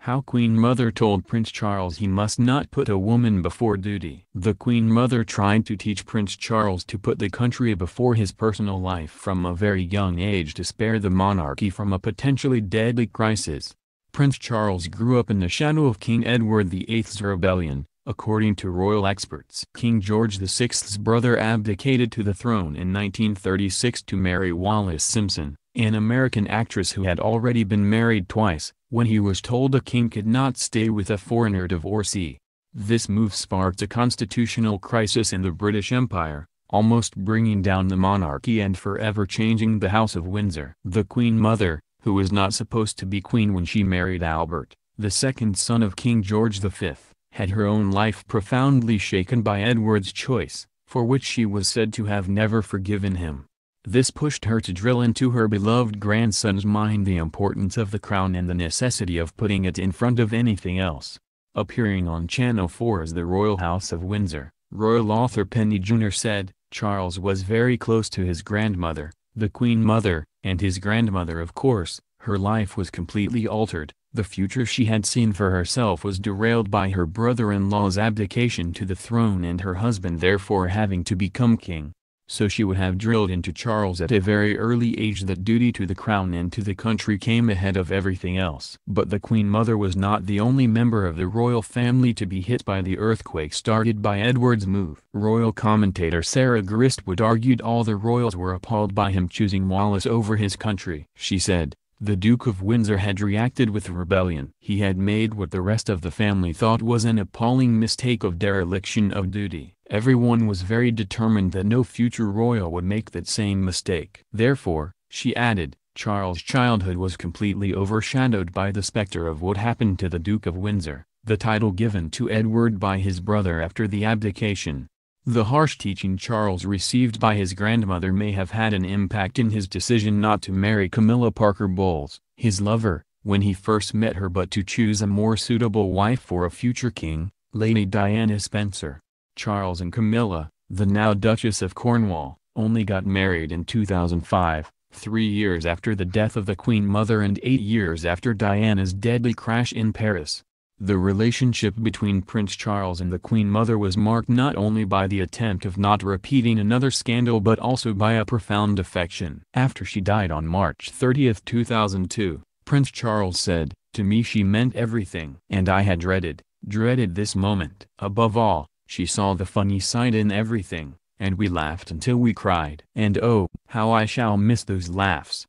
How Queen Mother told Prince Charles he must not put a woman before duty. The Queen Mother tried to teach Prince Charles to put the country before his personal life from a very young age to spare the monarchy from a potentially deadly crisis. Prince Charles grew up in the shadow of King Edward VIII's rebellion, according to royal experts. King George VI's brother abdicated to the throne in 1936 to marry Wallis Simpson, an American actress who had already been married twice, when he was told a king could not stay with a foreigner divorcee. This move sparked a constitutional crisis in the British Empire, almost bringing down the monarchy and forever changing the House of Windsor. The Queen Mother, who was not supposed to be queen when she married Albert, the second son of King George V, had her own life profoundly shaken by Edward's choice, for which she was said to have never forgiven him. This pushed her to drill into her beloved grandson's mind the importance of the crown and the necessity of putting it in front of anything else. Appearing on Channel 4 as the Royal House of Windsor, royal author Penny Junor said, "Charles was very close to his grandmother, the Queen Mother, and his grandmother of course. Her life was completely altered. The future she had seen for herself was derailed by her brother-in-law's abdication to the throne and her husband therefore having to become king. So she would have drilled into Charles at a very early age that duty to the crown and to the country came ahead of everything else." But the Queen Mother was not the only member of the royal family to be hit by the earthquake started by Edward's move. Royal commentator Sarah Gristwood argued all the royals were appalled by him choosing Wallis over his country. She said, "The Duke of Windsor had reacted with rebellion. He had made what the rest of the family thought was an appalling mistake of dereliction of duty. Everyone was very determined that no future royal would make that same mistake." Therefore, she added, Charles' childhood was completely overshadowed by the specter of what happened to the Duke of Windsor, the title given to Edward by his brother after the abdication. The harsh teaching Charles received by his grandmother may have had an impact in his decision not to marry Camilla Parker Bowles, his lover, when he first met her but to choose a more suitable wife for a future king, Lady Diana Spencer. Charles and Camilla, the now Duchess of Cornwall, only got married in 2005, 3 years after the death of the Queen Mother and 8 years after Diana's deadly crash in Paris. The relationship between Prince Charles and the Queen Mother was marked not only by the attempt of not repeating another scandal but also by a profound affection. After she died on March 30, 2002, Prince Charles said, "To me she meant everything. And I had dreaded this moment. Above all, she saw the funny side in everything, and we laughed until we cried. And oh, how I shall miss those laughs."